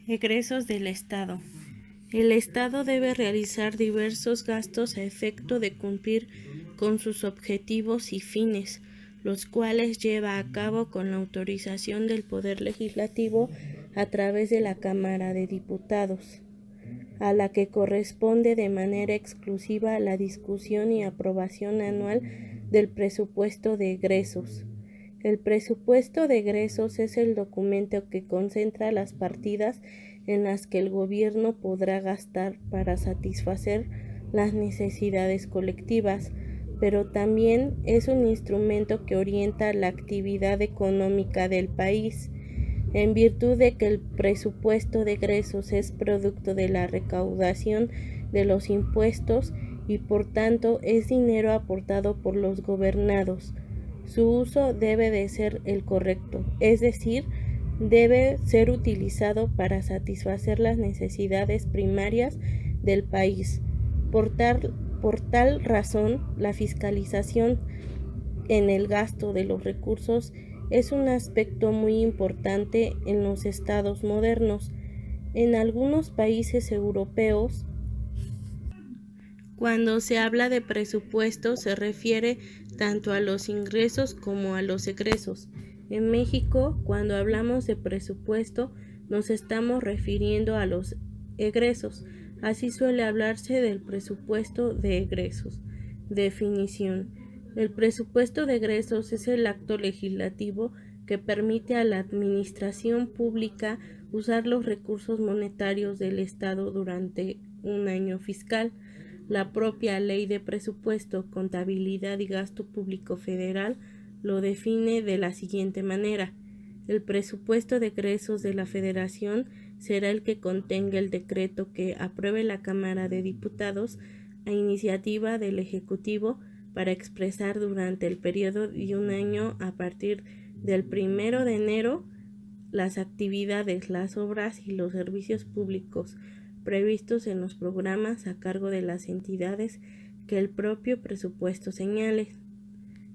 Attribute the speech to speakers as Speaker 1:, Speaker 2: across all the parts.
Speaker 1: Egresos del Estado. El Estado debe realizar diversos gastos a efecto de cumplir con sus objetivos y fines, los cuales lleva a cabo con la autorización del Poder Legislativo a través de la Cámara de Diputados, a la que corresponde de manera exclusiva la discusión y aprobación anual del presupuesto de egresos. El presupuesto de egresos es el documento que concentra las partidas en las que el gobierno podrá gastar para satisfacer las necesidades colectivas, pero también es un instrumento que orienta la actividad económica del país. En virtud de que el presupuesto de egresos es producto de la recaudación de los impuestos y por tanto es dinero aportado por los gobernados, su uso debe de ser el correcto, es decir, debe ser utilizado para satisfacer las necesidades primarias del país. Por tal razón, la fiscalización en el gasto de los recursos es un aspecto muy importante en los estados modernos. En algunos países europeos, cuando se habla de presupuesto, se refiere tanto a los ingresos como a los egresos. En México, cuando hablamos de presupuesto, nos estamos refiriendo a los egresos. Así suele hablarse del presupuesto de egresos. Definición. El presupuesto de egresos es el acto legislativo que permite a la administración pública usar los recursos monetarios del Estado durante un año fiscal. La propia Ley de Presupuesto, Contabilidad y Gasto Público Federal lo define de la siguiente manera: el presupuesto de egresos de la Federación será el que contenga el decreto que apruebe la Cámara de Diputados a iniciativa del Ejecutivo para expresar durante el periodo de un año a partir del 1 de enero las actividades, las obras y los servicios públicos previstos en los programas a cargo de las entidades que el propio presupuesto señale.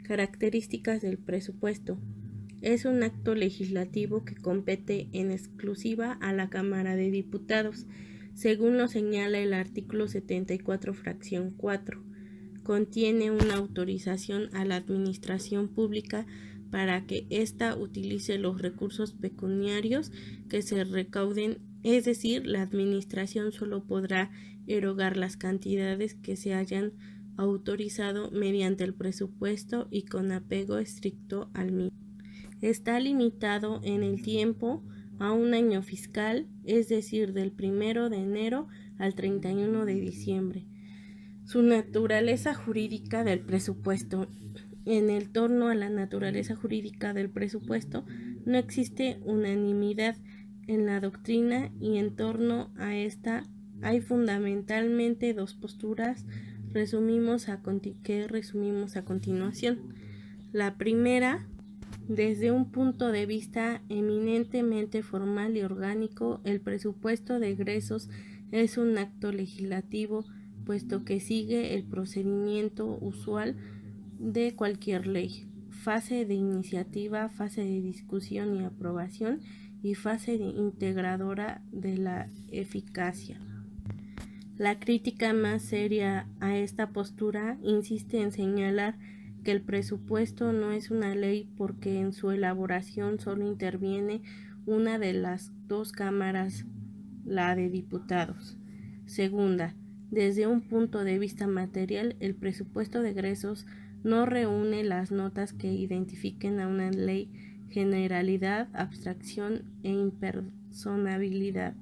Speaker 1: Características del presupuesto. Es un acto legislativo que compete en exclusiva a la Cámara de Diputados, según lo señala el artículo 74, fracción 4. Contiene una autorización a la administración pública para que ésta utilice los recursos pecuniarios que se recauden, es decir, la administración solo podrá erogar las cantidades que se hayan autorizado mediante el presupuesto y con apego estricto al mismo. Está limitado en el tiempo a un año fiscal, es decir, del 1 de enero al 31 de diciembre. Su naturaleza jurídica del presupuesto. En torno a la naturaleza jurídica del presupuesto no existe unanimidad en la doctrina y en torno a esta hay fundamentalmente dos posturas que resumimos a continuación. La primera, desde un punto de vista eminentemente formal y orgánico, el presupuesto de egresos es un acto legislativo, puesto que sigue el procedimiento usual de cualquier ley: fase de iniciativa, fase de discusión y aprobación y fase integradora de la eficacia. La crítica más seria a esta postura insiste en señalar que el presupuesto no es una ley porque en su elaboración solo interviene una de las dos cámaras, la de diputados. Segunda, desde un punto de vista material, el presupuesto de egresos no reúne las notas que identifiquen a una ley: generalidad, abstracción e impersonabilidad,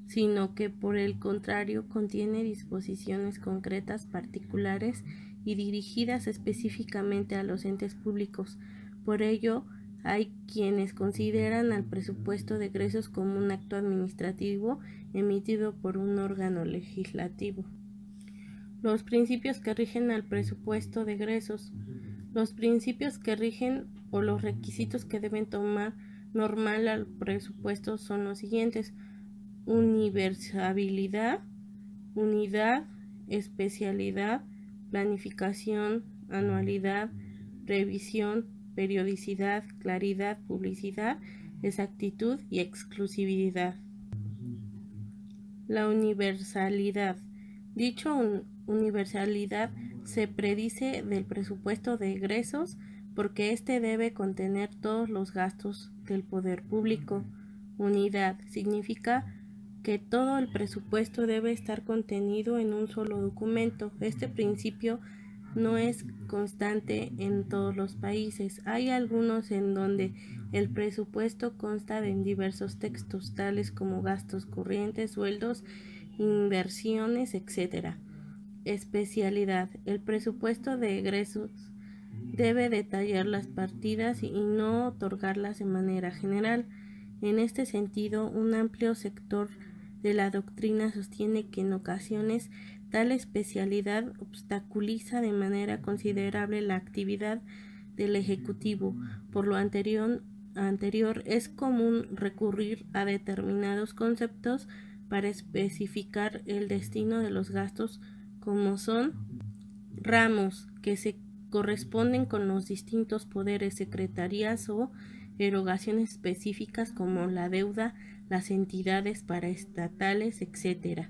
Speaker 1: sino que por el contrario contiene disposiciones concretas, particulares y dirigidas específicamente a los entes públicos. Por ello, hay quienes consideran al presupuesto de egresos como un acto administrativo emitido por un órgano legislativo. Los principios que rigen al presupuesto de egresos. Los principios que rigen o los requisitos que deben tomar normal al presupuesto son los siguientes: universalidad, unidad, especialidad, planificación, anualidad, revisión, periodicidad, claridad, publicidad, exactitud y exclusividad. La universalidad. Dicha universalidad se predice del presupuesto de egresos porque éste debe contener todos los gastos del poder público. Unidad significa que todo el presupuesto debe estar contenido en un solo documento. Este principio no es constante en todos los países. Hay algunos en donde el presupuesto consta de diversos textos, tales como gastos corrientes, sueldos, inversiones, etc. Especialidad. El presupuesto de egresos debe detallar las partidas y no otorgarlas de manera general. En este sentido, un amplio sector de la doctrina sostiene que en ocasiones tal especialidad obstaculiza de manera considerable la actividad del Ejecutivo. Por lo anterior, es común recurrir a determinados conceptos para especificar el destino de los gastos, como son ramos que se corresponden con los distintos poderes, secretarías o erogaciones específicas como la deuda, las entidades paraestatales, etc.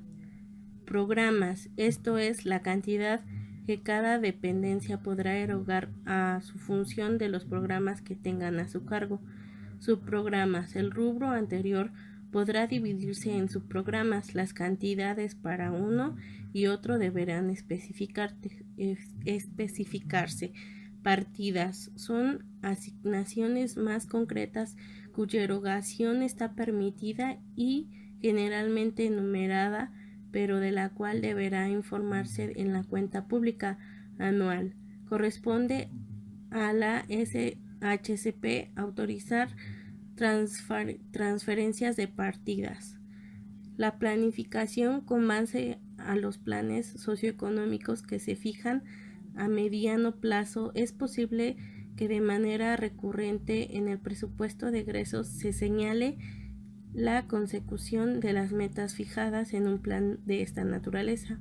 Speaker 1: Programas, esto es la cantidad que cada dependencia podrá erogar a su función de los programas que tengan a su cargo. Subprogramas, el rubro anterior podrá dividirse en subprogramas. Las cantidades para uno y otro deberán especificarse. Partidas son asignaciones más concretas cuya erogación está permitida y generalmente enumerada, pero de la cual deberá informarse en la cuenta pública anual. Corresponde a la SHCP autorizar transferencias de partidas. La planificación con base a los planes socioeconómicos que se fijan a mediano plazo. Es posible que de manera recurrente en el presupuesto de egresos se señale la consecución de las metas fijadas en un plan de esta naturaleza.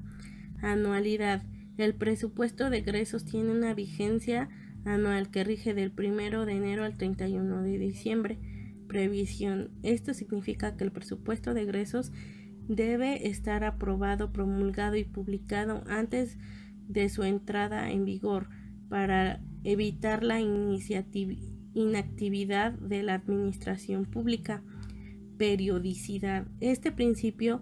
Speaker 1: Anualidad. El presupuesto de egresos tiene una vigencia anual que rige del 1 de enero al 31 de diciembre. Previsión. Esto significa que el presupuesto de egresos debe estar aprobado, promulgado y publicado antes de su entrada en vigor para evitar la inactividad de la administración pública. Periodicidad. Este principio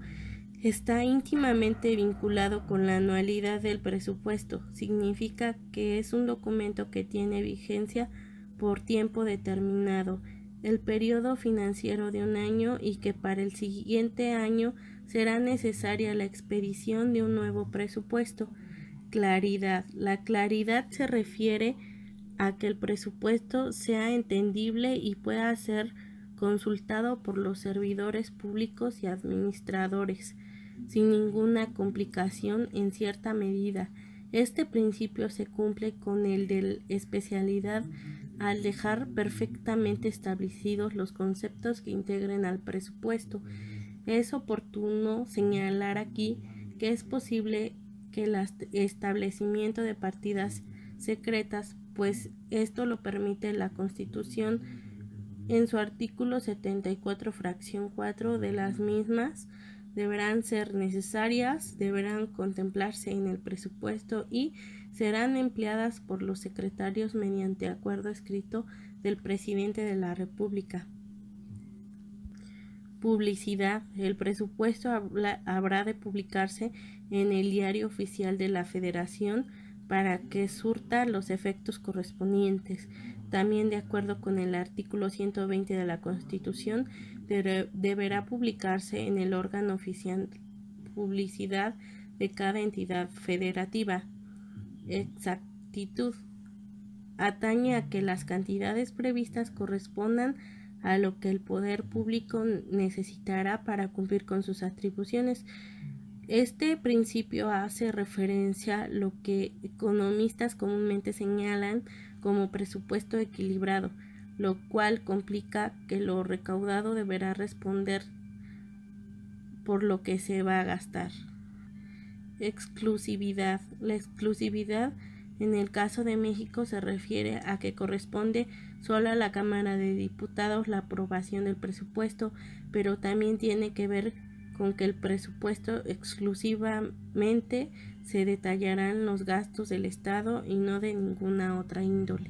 Speaker 1: está íntimamente vinculado con la anualidad del presupuesto. Significa que es un documento que tiene vigencia por tiempo determinado, el periodo financiero de un año, y que para el siguiente año será necesaria la expedición de un nuevo presupuesto. Claridad. La claridad se refiere a que el presupuesto sea entendible y pueda ser consultado por los servidores públicos y administradores sin ninguna complicación en cierta medida. Este principio se cumple con el de especialidad al dejar perfectamente establecidos los conceptos que integren al presupuesto. Es oportuno señalar aquí que es posible que el establecimiento de partidas secretas, pues esto lo permite la Constitución en su artículo 74, fracción 4 de las mismas, deberán ser necesarias, deberán contemplarse en el presupuesto y serán empleadas por los secretarios mediante acuerdo escrito del presidente de la República. Publicidad. El presupuesto habrá de publicarse en el Diario Oficial de la Federación para que surta los efectos correspondientes. También, de acuerdo con el artículo 120 de la Constitución, deberá publicarse en el órgano oficial publicidad de cada entidad federativa. Exactitud. Atañe a que las cantidades previstas correspondan a lo que el poder público necesitará para cumplir con sus atribuciones. Este principio hace referencia a lo que economistas comúnmente señalan como presupuesto equilibrado, lo cual complica que lo recaudado deberá responder por lo que se va a gastar. Exclusividad. La exclusividad en el caso de México se refiere a que corresponde solo a la Cámara de Diputados la aprobación del presupuesto, pero también tiene que ver con que el presupuesto exclusivamente se detallarán los gastos del Estado y no de ninguna otra índole.